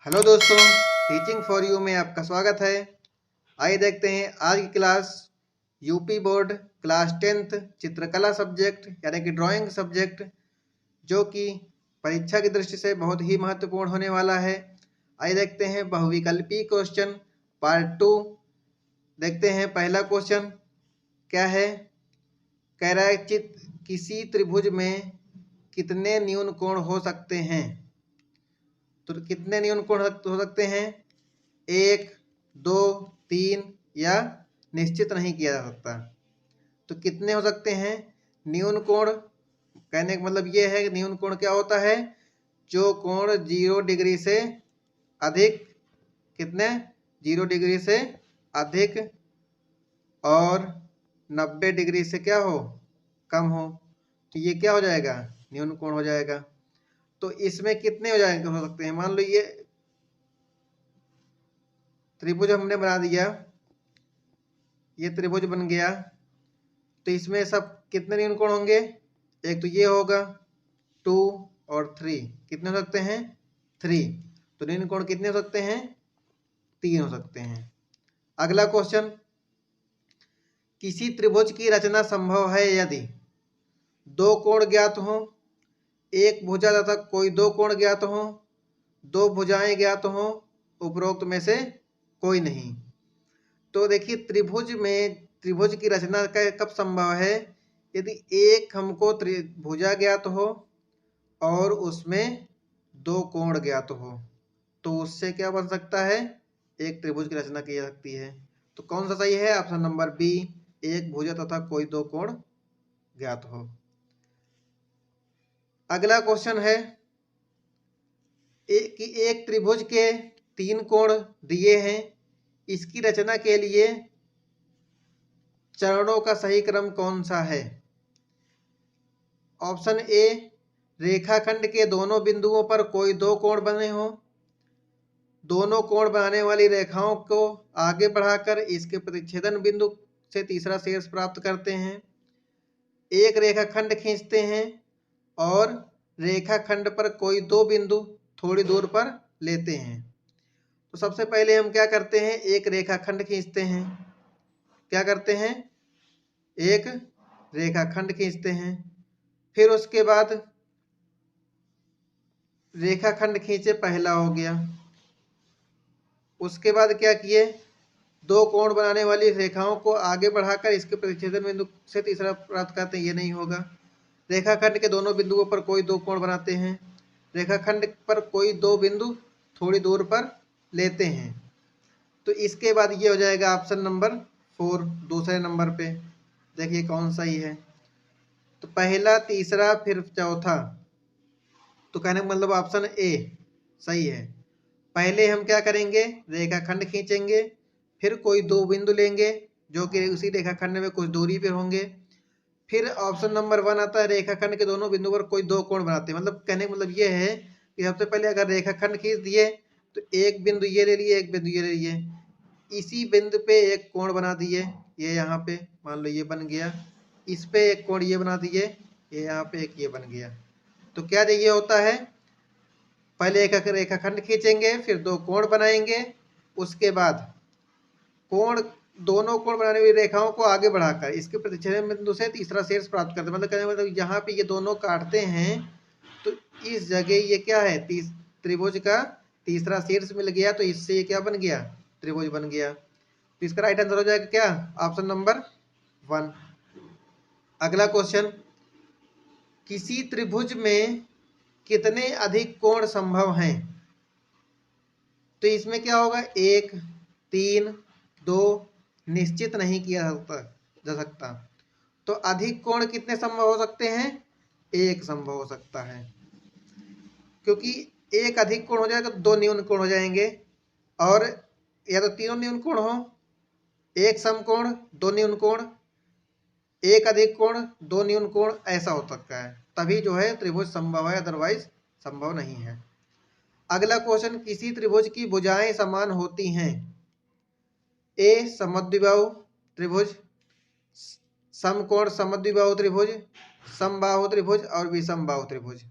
Hello दोस्तों, teaching for you में आपका स्वागत है। आइए देखते हैं आज की class. UP board class 10th चित्रकला सब्जेक्ट यानी कि ड्राइंग सब्जेक्ट, जो कि परीक्षा की दृष्टि से बहुत ही महत्वपूर्ण होने वाला है। आइए देखते हैं बहुविकल्पी क्वेश्चन पार्ट 2। देखते हैं पहला क्वेश्चन क्या है। कह रहा है किसी त्रिभुज में कितने न्यून कोण हो सकते हैं। तो कितने न्यून कोण हो सकते हैं? 1, 2, 3 या निश्चित नहीं किया जा सकता। तो कितने हो सकते हैं न्यून कोण? कहने का मतलब ये है कि न्यून कोण क्या होता है? जो कोण 0 डिग्री से अधिक, कितने 0 डिग्री से अधिक और 90 डिग्री से क्या हो, कम हो, तो ये क्या हो जाएगा? न्यून कोण हो जाएगा। तो इसमें कितने हो जाएंगे, हो सकते हैं? मान लो ये त्रिभुज हमने बना दिया, ये त्रिभुज बन गया, तो इसमें सब कितने न्यून कोण होंगे? एक तो ये होगा 2 और 3, कितने हो सकते हैं? 3। तो न्यून कोण कितने हो सकते हैं? 3 हो सकते हैं। अगला क्वेश्चन, किसी त्रिभुज की रचना संभव है यदि दो कोण ज्ञात हो, एक भुजा तथा कोई दो कोण ज्ञात हो, दो भुजाएं ज्ञात हो, उपरोक्त में से कोई नहीं। तो देखिए त्रिभुज की रचना कब संभव है? यदि एक हमको त्रिभुजा ज्ञात हो और उसमें दो कोण ज्ञात हो, तो उससे क्या बन सकता है? एक त्रिभुज की रचना की जा सकती है। तो कौन सा सही है? ऑप्शन नंबर बी, एक भुजा तथा कोई दो कोण ज्ञात हो। अगला क्वेश्चन है कि एक त्रिभुज के 3 कोण दिए हैं, इसकी रचना के लिए चरणों का सही क्रम कौन सा है? ऑप्शन ए, रेखाखंड के दोनों बिंदुओं पर कोई दो कोण बने हो, दोनों कोण बनाने वाली रेखाओं को आगे बढ़ाकर इसके प्रतिच्छेदन बिंदु से तीसरा शीर्ष प्राप्त करते हैं, एक रेखाखंड खींचते हैं और रेखाखंड पर कोई दो बिंदु थोड़ी दूर पर लेते हैं। तो सबसे पहले हम क्या करते हैं? एक रेखाखंड खींचते हैं। क्या करते हैं? एक रेखाखंड खींचते हैं। फिर उसके बाद रेखाखंड खींचे, पहला हो गया। उसके बाद क्या किए? दो कोण बनाने वाली रेखाओं को आगे बढ़ाकर इसके प्रतिच्छेदन बिंदु से तीसरा प्राप्त करते हैं, ये नहीं होगा। रेखाखंड के दोनों बिंदुओं पर कोई दो कोण बनाते हैं, रेखाखंड पर कोई दो बिंदु थोड़ी दूर पर लेते हैं। तो इसके बाद ये हो जाएगा ऑप्शन नंबर 4, दूसरे नंबर पे। देखिए कौन सही है। तो पहला, तीसरा, फिर चौथा, तो कहने का मतलब ऑप्शन ए सही है। पहले हम क्या करेंगे? रेखाखंड खींचेंगे, फिर कोई दो बिंदु लेंगे जो कि उसी रेखाखंड में कुछ दूरी पे होंगे। फिर ऑप्शन नंबर 1 आता है, रेखाखंड के दोनों बिंदु पर कोई दो कोण बनाते हैं। मतलब कहने का मतलब ये है कि सबसे पहले अगर रेखाखंड खींच दिए तो एक बिंदु ये ले लिए, एक बिंदु ये ले लिए, इसी बिंदु पे एक कोण बना दिए, ये यहाँ पे मान लो ये बन गया, इस पे एक कोण ये बना दिए, ये यहाँ पे एक ये बन गया। तो क्या ये होता है? पहले एक रेखाखंड खींचेंगे, फिर दो कोण बनाएंगे, उसके बाद दोनों कोण बनाने वाली रेखाओं को आगे बढ़ाकर इसके प्रतिच्छेदन बिंदु से तीसरा शीर्ष प्राप्त करते हैं। मतलब कहने मतलब यहाँ पे ये दोनों काटते हैं, तो इस जगह ये क्या है? त्रिभुज का तीसरा शीर्ष मिल गया, तो इससे ये क्या बन गया? त्रिभुज बन गया। तो इसका राइट आंसर हो जाएगा क्या? Option number 1। अगला क्वेश्चन, किसी त्रिभुज में कितने अधिक कोण संभव हैं? तो इसमें क्या होगा? 1, 3, 2, निश्चित नहीं किया जा सकता। तो अधिक कोण कितने संभव हो सकते हैं? एक संभव हो सकता है, क्योंकि एक अधिक कोण हो जाएगा तो दो न्यून कोण हो जाएंगे, और या तो तीनों न्यून कोण हो, एक समकोण, दो न्यून कोण, एक अधिक कोण, दो न्यून कोण, ऐसा हो सकता है। तभी जो है त्रिभुज संभव है, अदरवाइज संभव नहीं है। अगला क्वेश्चन, किसी त्रिभुज की भुजाएं समान होती हैं। ए समद्विबाहु त्रिभुज, समकोण समद्विबाहु त्रिभुज, समबाहु त्रिभुज और विषमबाहु त्रिभुज।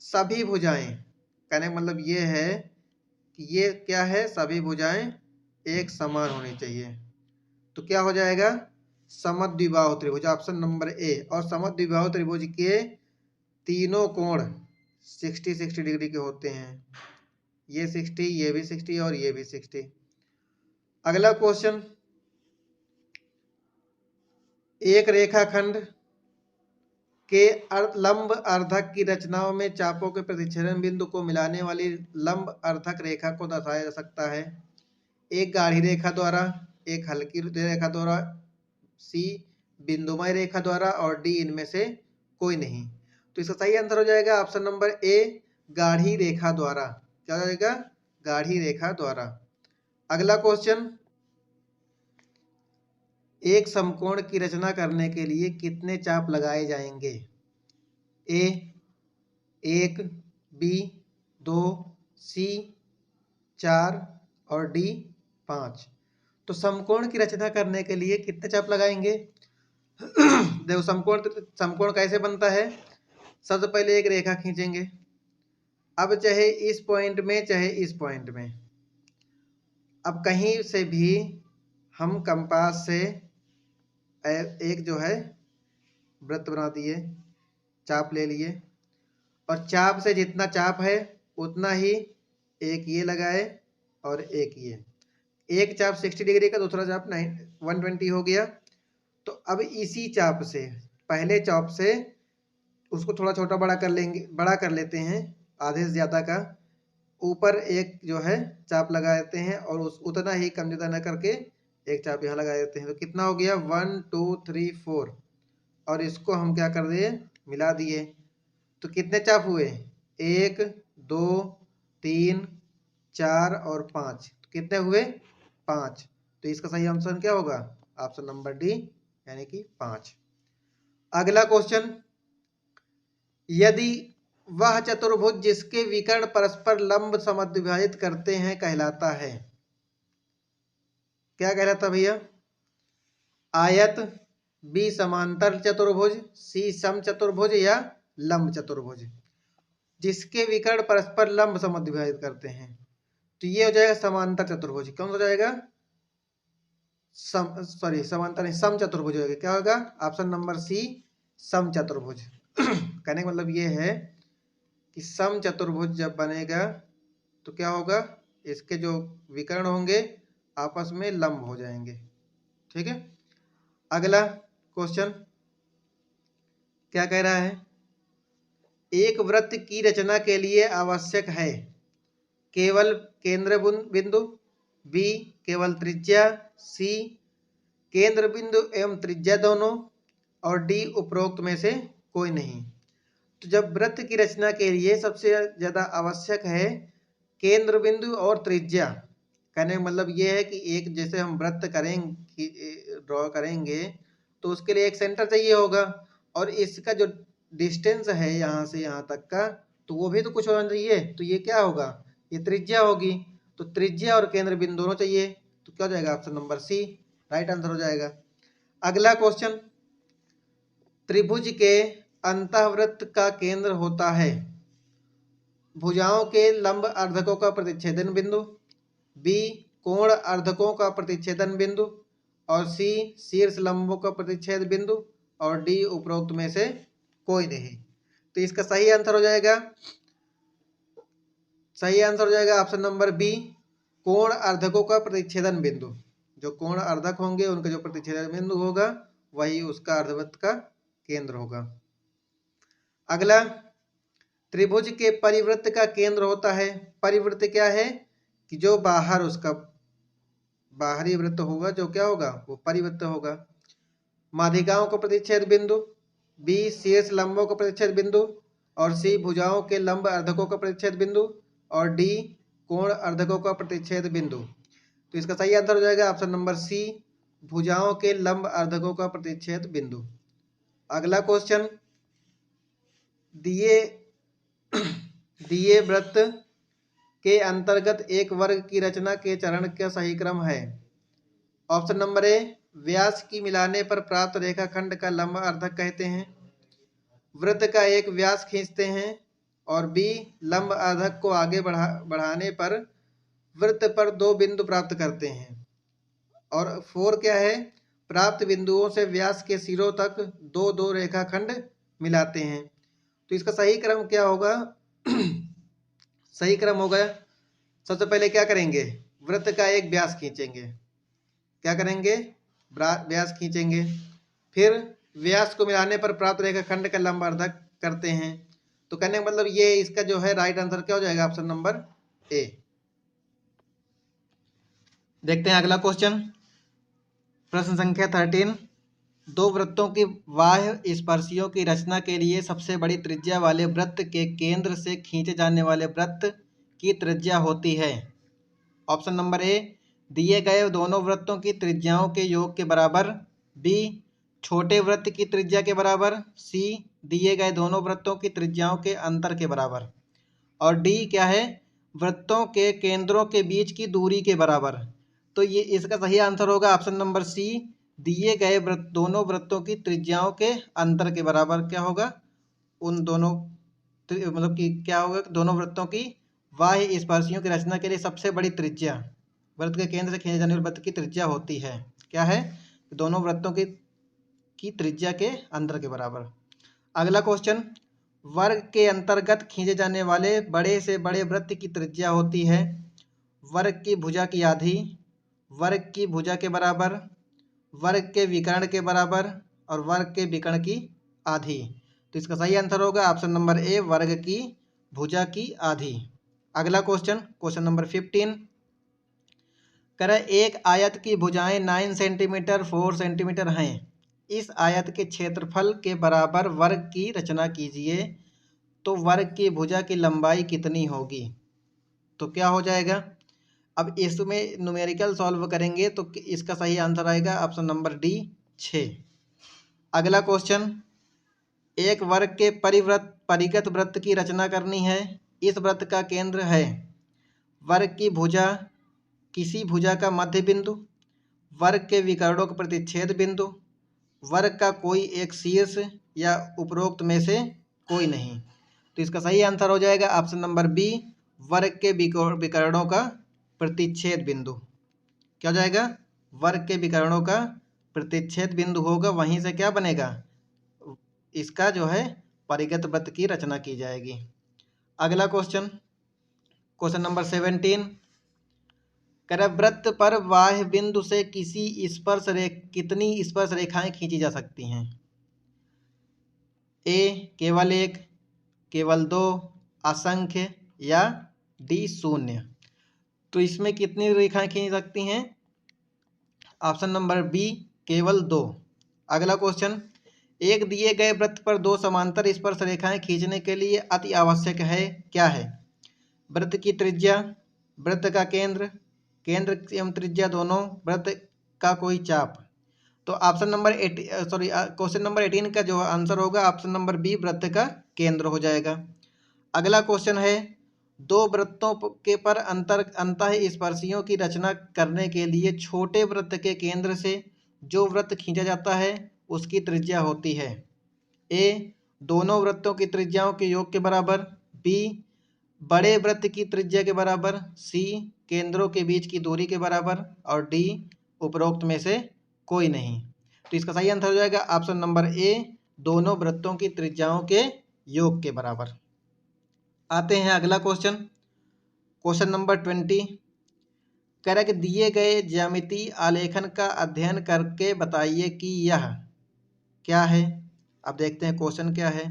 सभी भुजाएं, कहने का मतलब ये है ये क्या है, सभी भुजाएं एक समान होनी चाहिए। तो क्या हो जाएगा, समद्विबाहु त्रिभुज, ऑप्शन नंबर ए। और समद्विबाहु त्रिभुज के तीनों कोण 60 डिग्री के होते हैं। ये 60, ये भी 60 और ये भी 60। अगला क्वेश्चन, एक रेखाखंड के लंब अर्धक की रचनाओं में चापों के प्रतिच्छेदन बिंदु को मिलाने वाली लंब अर्धक रेखा को दर्शाया जा सकता है। एक गाढ़ी रेखा द्वारा, एक हल्की रेखा द्वारा, सी बिंदुमय रेखा द्वारा और डी इनमें से कोई नहीं। तो इसका सही आंसर हो जाएगा ऑप्शन नंबर ए, गाढ़ी रेखा द्वारा। क्या हो जाएगा, गाढ़ी रेखा द्वारा। अगला क्वेश्चन, एक समकोण की रचना करने के लिए कितने चाप लगाए जाएंगे? ए 1, बी 2, सी 4 और डी 5। तो समकोण की रचना करने के लिए कितने चाप लगाएंगे? देखो समकोण कैसे बनता है। सबसे पहले एक रेखा खींचेंगे। अब चाहे इस पॉइंट में चाहे इस पॉइंट में, अब कहीं से भी हम कंपास से एक जो है वृत्त बना दिए, चाप ले लिए, और चाप से जितना चाप है उतना ही एक ये लगाए और एक ये। एक चाप 60 डिग्री का, दूसरा चाप 120 हो गया। तो अब इसी चाप से, पहले चाप से उसको थोड़ा छोटा बड़ा कर लेंगे, बड़ा कर लेते हैं आधे से ज़्यादा का। ऊपर एक जो है चाप लगा देते हैं और उस उतना ही कम ज़्यादा न करके एक चाप यहाँ लगा देते हैं। तो कितना हो गया, 1 2 3 4। और इसको हम क्या कर दिए, मिला दिए। तो कितने चाप हुए, 1 2 3 4 और 5। कितने हुए, 5। तो इसका सही आंसर क्या होगा, ऑप्शन नंबर डी, यानी कि 5। अगला क्वेश्चन, यदि वह चतुर्भुज जिसके विकर्ण परस्पर लंब समद्विभाजित करते हैं कहलाता है, क्या कहलाता भैया? आयत, बी समांतर चतुर्भुज, सी सम चतुर्भुज या लंब चतुर्भुज। जिसके विकर्ण परस्पर लंब समद्विभाजित करते हैं, तो ये हो जाएगा समांतर चतुर्भुज। कौन हो जाएगा, समांतर नहीं, सम चतुर्भुज होगा। क्या होगा, ऑप्शन नंबर सी, सम चतुर्भुज। कहने का मतलब ये है कि सम चतुर्भुज जब बनेगा तो क्या होगा, इसके जो विकर्ण होंगे आपस में लंब हो जाएंगे। ठीक है। अगला क्वेश्चन क्या कह रहा है, एक वृत्त की रचना के लिए आवश्यक है केवल केंद्र बिंदु, बी केवल त्रिज्या, सी केंद्र बिंदु एवं त्रिज्या दोनों, और डी उपरोक्त में से कोई नहीं। तो जब वृत्त की रचना के लिए सबसे ज़्यादा आवश्यक है केंद्र बिंदु और त्रिज्या। कहने का मतलब ये है कि एक जैसे हम वृत्त करेंगे, ड्रॉ करेंगे, तो उसके लिए एक सेंटर चाहिए होगा, और इसका जो डिस्टेंस है यहाँ से यहाँ तक का, तो वो भी तो कुछ होना चाहिए। तो ये क्या होगा, ये त्रिज्या होगी। तो त्रिज्या और केंद्र बिंदु दोनों चाहिए। तो क्या हो जाएगा, option number C right answer हो जाएगा। अगला क्वेश्चन, त्रिभुज के अंतःवृत्त का केंद्र होता है भुजाओं के लंब अर्धकों का प्रतिच्छेदन बिंदु, बी कोण अर्धकों का प्रतिच्छेदन बिंदु, और सी शीर्ष लंबों का प्रतिच्छेद बिंदु, और डी उपरोक्त में से कोई नहीं। तो इसका सही आंसर हो जाएगा, सही आंसर हो जाएगा ऑप्शन नंबर बी, कोण अर्धकों का प्रतिच्छेदन बिंदु। जो कोण अर्धक होंगे उनका जो प्रतिच्छेदन बिंदु होगा वही उसका अर्धवृत्त का केंद्र होगा। अगला, त्रिभुज के परिवृत्त का केंद्र होता है, परिवृत्त क्या है कि जो बाहर उसका बाहरी वृत्त होगा, जो क्या होगा वो परिवृत्त होगा। माध्यिकाओं का प्रतिच्छेद बिंदु, बी शीर्ष लंबों का प्रतिच्छेद बिंदु, और सी भुजाओं के लंब अर्धकों का प्रतिच्छेद बिंदु, और डी कोण अर्धकों का प्रतिच्छेद बिंदु। तो इसका सही आंसर हो जाएगा ऑप्शन नंबर सी, भुजाओं के लंब अर्धकों का प्रतिच्छेद बिंदु। अगला क्वेश्चन, दिए वृत्त के अंतर्गत एक वर्ग की रचना के चरण का सही क्रम है। ऑप्शन नंबर ए, व्यास की मिलाने पर प्राप्त रेखाखंड का लंब अर्धक कहते हैं, वृत्त का एक व्यास खींचते हैं, और बी लंब अर्धक को आगे बढ़ाने पर वृत्त पर 2 बिंदु प्राप्त करते हैं। और 4 क्या है, प्राप्त बिंदुओं से व्यास के सिरों तक 2 रेखाखंड मिलाते हैं। तो इसका सही क्रम क्या होगा? सही क्रम होगा, सबसे पहले क्या करेंगे, वृत्त का एक व्यास खींचेंगे। क्या करेंगे? व्यास खींचेंगे। फिर व्यास को मिलाने पर प्राप्त रेखाखंड का लंबार्धक करते हैं। तो कहने का मतलब ये इसका जो है राइट आंसर क्या हो जाएगा? Option number A. देखते हैं अगला क्वेश्चन, प्रश्न संख्या 13। 2 वृत्तों की बाह्य स्पर्शियों की रचना के लिए सबसे बड़ी त्रिज्या वाले वृत्त के केंद्र से खींचे जाने वाले वृत्त की त्रिज्या होती है। ऑप्शन नंबर ए, दिए गए दोनों वृत्तों की त्रिज्याओं के योग के बराबर। बी, छोटे वृत्त की त्रिज्या के बराबर। सी, दिए गए दोनों वृत्तों की त्रिज्याओं के अंतर के बराबर। और डी क्या है, वृत्तों के केंद्रों के बीच की दूरी के बराबर। तो ये इसका सही आंसर होगा ऑप्शन नंबर सी, दिए गए दोनों वृत्तों की त्रिज्याओं के अंतर के बराबर। क्या होगा? उन दोनों मतलब कि क्या होगा, दोनों वृत्तों की बाह्य स्पर्शियों की रचना के लिए सबसे बड़ी त्रिज्या वृत्त के केंद्र से खींचे जाने वाले वृत्त की त्रिज्या होती है। क्या है? दोनों वृत्तों की त्रिज्या के अंतर के बराबर। अगला क्वेश्चन, वर्ग के अंतर्गत खींचे जाने वाले बड़े से बड़े वृत्त की त्रिज्या होती है वर्ग की भुजा की आधी, वर्ग की भुजा के बराबर, वर्ग के विकर्ण के बराबर और वर्ग के विकर्ण की आधी। तो इसका सही आंसर होगा ऑप्शन नंबर ए, वर्ग की भुजा की आधी। अगला क्वेश्चन, क्वेश्चन नंबर 15। एक आयत की भुजाएं 9 सेंटीमीटर 4 सेंटीमीटर हैं। इस आयत के क्षेत्रफल के बराबर वर्ग की रचना कीजिए, तो वर्ग की भुजा की लंबाई कितनी होगी? तो क्या हो जाएगा? अब इसमें न्यूमेरिकल सॉल्व करेंगे तो इसका सही आंसर आएगा ऑप्शन नंबर डी, 6। अगला क्वेश्चन, एक वर्ग के परिगत वृत्त की रचना करनी है। इस वृत्त का केंद्र है वर्ग की भुजा, किसी भुजा का मध्य बिंदु, वर्ग के विकर्णों का प्रतिच्छेद बिंदु, वर्ग का कोई एक शीर्ष या उपरोक्त में से कोई नहीं। तो इसका सही आंसर हो जाएगा ऑप्शन नंबर बी, वर्ग के विकर्णों का प्रतिच्छेद बिंदु। क्या हो जाएगा? वर्ग के विकर्णों का प्रतिच्छेद बिंदु होगा, वहीं से क्या बनेगा, इसका जो है परिगत वृत्त की रचना की जाएगी। अगला क्वेश्चन, क्वेश्चन नंबर 17। वृत्त पर बाह्य बिंदु से कितनी स्पर्श रेखाएं खींची जा सकती हैं? ए, केवल 1, केवल 2, असंख्य या डी, 0। तो इसमें कितनी रेखाएं खींच सकती हैं? ऑप्शन नंबर बी, केवल 2। अगला क्वेश्चन, एक दिए गए वृत्त पर 2 समांतर स्पर्श रेखाएं खींचने के लिए अति आवश्यक है क्या है? वृत्त की त्रिज्या, वृत्त का केंद्र, केंद्र एवं त्रिज्या दोनों, वृत्त का कोई चाप। तो ऑप्शन नंबर क्वेश्चन नंबर 18 का जो आंसर होगा ऑप्शन नंबर बी, वृत्त का केंद्र हो जाएगा। अगला क्वेश्चन है, 2 वृत्तों के पर अंतः स्पर्शियों की रचना करने के लिए छोटे वृत्त के केंद्र से जो वृत्त खींचा जाता है उसकी त्रिज्या होती है। ए, दोनों वृत्तों की त्रिज्याओं के योग के बराबर। बी, बड़े वृत्त की त्रिज्या के बराबर। सी, केंद्रों के बीच की दूरी के बराबर। और डी, उपरोक्त में से कोई नहीं। तो इसका सही आंसर हो जाएगा ऑप्शन नंबर ए, दोनों वृत्तों की त्रिज्याओं के योग के बराबर। आते हैं अगला क्वेश्चन, क्वेश्चन नंबर 20। दिए गए ज्यामितीय आलेखन का अध्ययन करके बताइए कि यह क्या है। अब देखते हैं क्वेश्चन क्या है।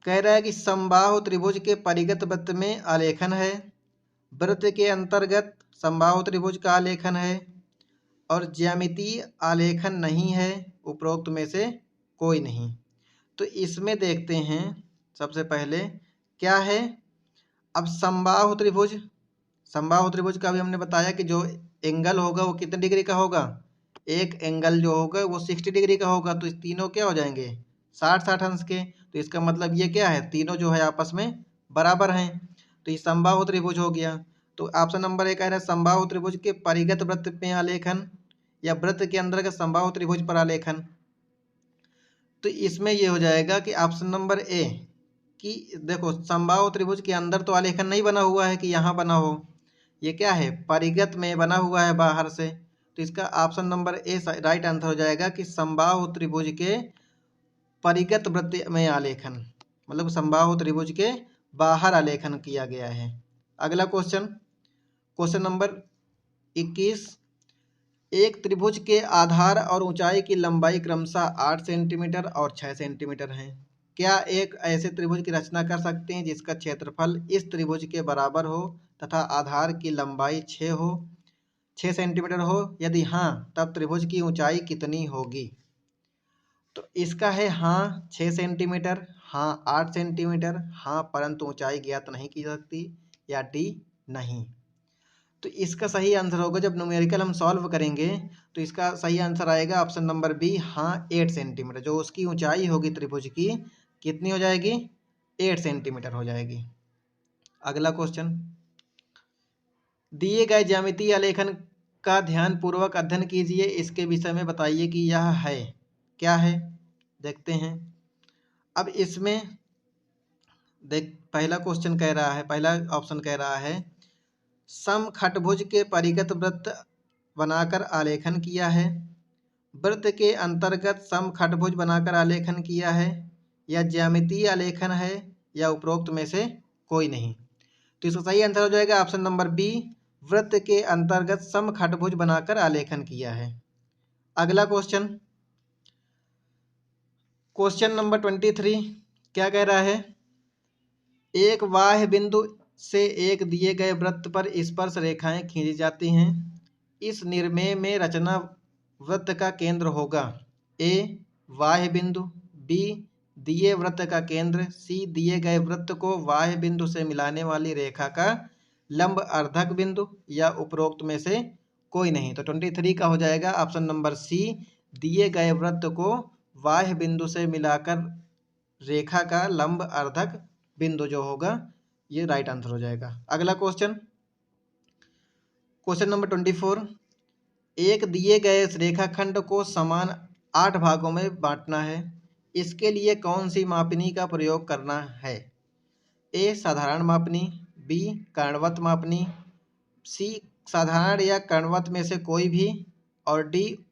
कह रहा है कि समबाहु त्रिभुज के परिगत वृत्त में आलेखन है, वृत्त के अंतर्गत समबाहु त्रिभुज का आलेखन है और ज्यामितीय आलेखन नहीं है, उपरोक्त में से कोई नहीं। तो इसमें देखते हैं सबसे पहले क्या है। अब समबाहु त्रिभुज का भी हमने बताया कि जो एंगल होगा वो कितने डिग्री का होगा, एक एंगल जो होगा वो 60 डिग्री का होगा। तो इस तीनों क्या हो जाएंगे, 60 अंश के। तो इसका मतलब ये क्या है, तीनों जो है आपस में बराबर हैं। तो ये समबाहु त्रिभुज हो गया। तो ऑप्शन नंबर ए कह रहा है समबाहु त्रिभुज के परिगत वृत्त में आलेखन या वृत्त के अंतर्गत समबाहु त्रिभुज पर आलेखन। तो इसमें ये हो जाएगा कि ऑप्शन नंबर ए कि देखो समबाहु त्रिभुज के अंदर तो आलेखन नहीं बना हुआ है कि यहाँ बना हो, ये क्या है, परिगत में बना हुआ है बाहर से, तो इसका option number A right answer हो जाएगा कि समबाहु त्रिभुज के परिगत वृत्त में आलेखन, मतलब समबाहु त्रिभुज के बाहर आलेखन किया गया है। अगला क्वेश्चन, क्वेश्चन नंबर 21, एक त्रिभुज के आधार और ऊंचाई की लंबाई क्रमशः 8 सेंटीमीटर और 6 सेंटीमीटर है। क्या एक ऐसे त्रिभुज की रचना कर सकते हैं जिसका क्षेत्रफल इस त्रिभुज के बराबर हो तथा आधार की लंबाई 6 सेंटीमीटर हो? यदि हाँ, तब त्रिभुज की ऊंचाई कितनी होगी? तो इसका है हाँ 6 सेंटीमीटर, हाँ 8 सेंटीमीटर, हाँ परंतु ऊंचाई ज्ञात नहीं की सकती, या डी नहीं। तो इसका सही आंसर होगा, जब न्यूमेरिकल हम सॉल्व करेंगे तो इसका सही आंसर आएगा ऑप्शन नंबर बी, हाँ 8 सेंटीमीटर। जो उसकी ऊंचाई होगी त्रिभुज की कितनी हो जाएगी? 8 सेंटीमीटर हो जाएगी। अगला क्वेश्चन, दिए गए ज्यामितीय आलेखन का ध्यान पूर्वक अध्ययन कीजिए, इसके विषय में बताइए कि यह है क्या है। देखते हैं। अब इसमें पहला क्वेश्चन कह रहा है, पहला ऑप्शन कह रहा है समखटभुज के परिगत वृत्त बनाकर आलेखन किया है, वृत्त के अंतर्गत समखटभुज बनाकर आलेखन किया है, या ज्यामितीय आलेखन है, या उपरोक्त में से कोई नहीं। तो इसका सही आंसर हो जाएगा ऑप्शन नंबर बी, वृत्त के अंतर्गत समखटभुज बनाकर आलेखन किया है। अगला क्वेश्चन, क्वेश्चन नंबर 23 क्या कह रहा है, एक बाह्य बिंदु से एक दिए गए वृत्त पर स्पर्श रेखाएं खींची जाती हैं। इस निर्मेय में रचना वृत्त का केंद्र होगा ए बाह्य बिंदु, बी दिए वृत्त का केंद्र, सी दिए गए वृत्त को बाह्य बिंदु से मिलाने वाली रेखा का लंब अर्धक बिंदु, या उपरोक्त में से कोई नहीं। तो 23 का हो जाएगा ऑप्शन नंबर सी, दिए गए वृत्त को बाह्य बिंदु से मिलाकर रेखा का लंब अर्धक बिंदु जो होगा, ये राइट आंसर हो जाएगा। अगला क्वेश्चन, क्वेश्चन नंबर 24, एक दिए गए रेखाखंड को समान 8 भागों में बांटना है, इसके लिए कौन सी मापनी का प्रयोग करना है? ए साधारण मापनी, बी कर्णवत मापनी, सी साधारण या कर्णवत में से कोई भी, और डी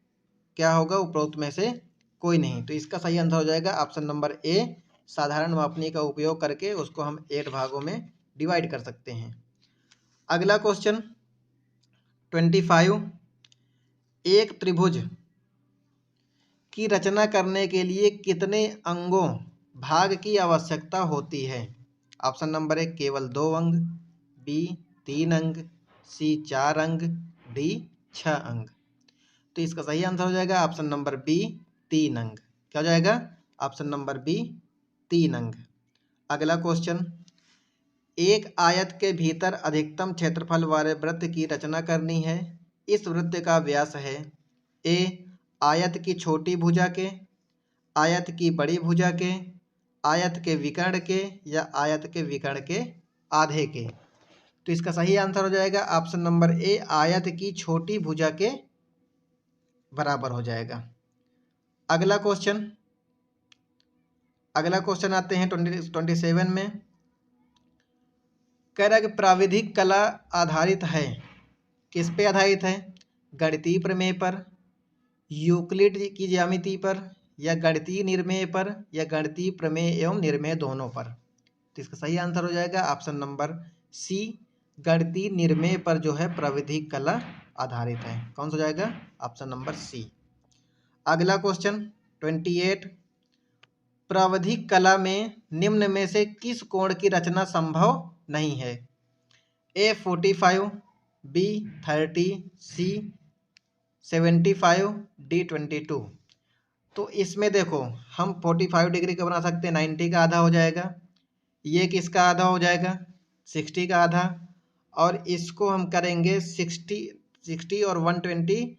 क्या होगा, उपरोक्त में से कोई नहीं। तो इसका सही आंसर हो जाएगा ऑप्शन नंबर ए, साधारण मापनी का उपयोग करके उसको हम 8 भागों में डिवाइड कर सकते हैं। अगला क्वेश्चन 25, एक त्रिभुज की रचना करने के लिए कितने अंगों भाग की आवश्यकता होती है? ऑप्शन नंबर ए केवल 2 अंग, बी 3 अंग, सी 4 अंग, डी 6 अंग। तो इसका सही आंसर हो जाएगा ऑप्शन नंबर बी 3 अंग। क्या हो जाएगा? ऑप्शन नंबर बी 3 अंग। अगला क्वेश्चन, एक आयत के भीतर अधिकतम क्षेत्रफल वाले वृत्त की रचना करनी है, इस वृत्त का व्यास है ए आयत की छोटी भुजा के, आयत की बड़ी भुजा के, आयत के विकर्ण के, या आयत के विकर्ण के आधे के। तो इसका सही आंसर हो जाएगा ऑप्शन नंबर ए, आयत की छोटी भुजा के बराबर हो जाएगा। अगला क्वेश्चन आते हैं 27 में। कह रहा है कि प्राविधिक कला आधारित है, किस पे आधारित है? गणितीय प्रमेय पर, यूक्लिड की ज्यामिति पर, या गणितीय निर्मेय पर, या गणितीय प्रमेय एवं निर्मेय दोनों पर। तो इसका सही आंसर हो जाएगा ऑप्शन नंबर सी, गणितीय निर्मेय पर जो है प्राविधिक कला आधारित है। कौन सा हो जाएगा? Option number C. अगला क्वेश्चन 28, प्राविधिक कला में निम्न में से किस कोण की रचना संभव नहीं है? ए 45, बी 30, सी 75, डी 22। तो इसमें देखो हम 45 डिग्री का बना सकते हैं, 90 का आधा हो जाएगा, ये किसका आधा हो जाएगा? 60 का आधा, और इसको हम करेंगे 60 और 120,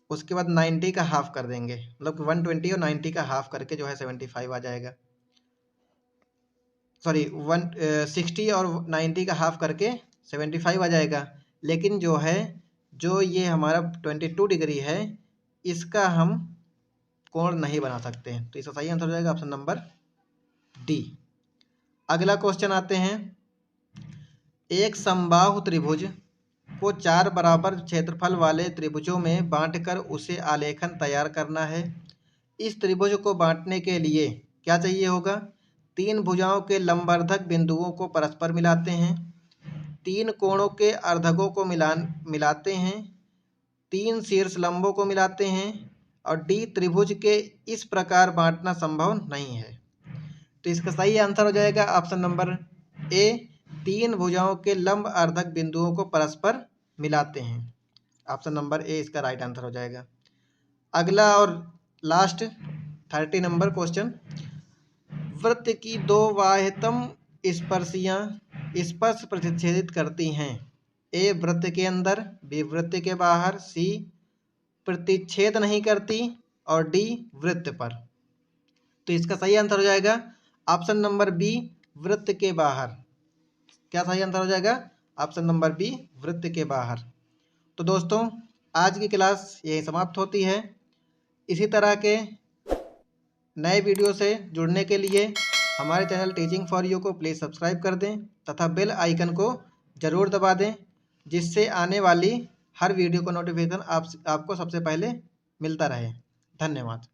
उसके बाद 90 का हाफ कर देंगे, मतलब 120 और 90 का हाफ करके जो है 75 आ जाएगा। सॉरी 60 और 90 का हाफ करके 75 आ जाएगा। लेकिन जो ये हमारा 22 डिग्री है, इसका हम कोण नहीं बना सकते हैं। तो इसका सही आंसर हो जाएगा ऑप्शन नंबर डी। अगला क्वेश्चन आते हैं, एक समबाहु त्रिभुज को 4 बराबर क्षेत्रफल वाले त्रिभुजों में बांटकर उसे आलेखन तैयार करना है। इस त्रिभुज को बांटने के लिए क्या चाहिए होगा? 3 भुजाओं के लंबवर्धक बिंदुओं को परस्पर मिलाते हैं, 3 कोणों के अर्धकों को मिलाते हैं, 3 शीर्ष लंबों को मिलाते हैं और डी त्रिभुज के इस प्रकार बांटना संभव नहीं है। तो इसका सही आंसर हो जाएगा ऑप्शन नंबर ए, 3 भुजाओं के लंब अर्धक बिंदुओं को परस्पर मिलाते हैं। ऑप्शन नंबर ए इसका राइट आंसर हो जाएगा। अगला और लास्ट 30 नंबर क्वेश्चन, वृत्त की 2 बाह्यतम स्पर्शियां स्पर्श प्रतिच्छेदित करती हैं। ए वृत्त के अंदर, बी वृत्त के बाहर, सी प्रतिच्छेद नहीं करती और डी वृत्त पर। तो इसका सही आंसर हो जाएगा ऑप्शन नंबर बी, वृत्त के बाहर। क्या सही आंसर हो जाएगा? ऑप्शन नंबर बी, वृत्त के बाहर। तो दोस्तों आज की क्लास यही समाप्त होती है। इसी तरह के नए वीडियो से जुड़ने के लिए हमारे चैनल टीचिंग फॉर यू को प्लीज़ सब्सक्राइब कर दें तथा बेल आइकन को ज़रूर दबा दें, जिससे आने वाली हर वीडियो का नोटिफिकेशन आपको सबसे पहले मिलता रहे। धन्यवाद।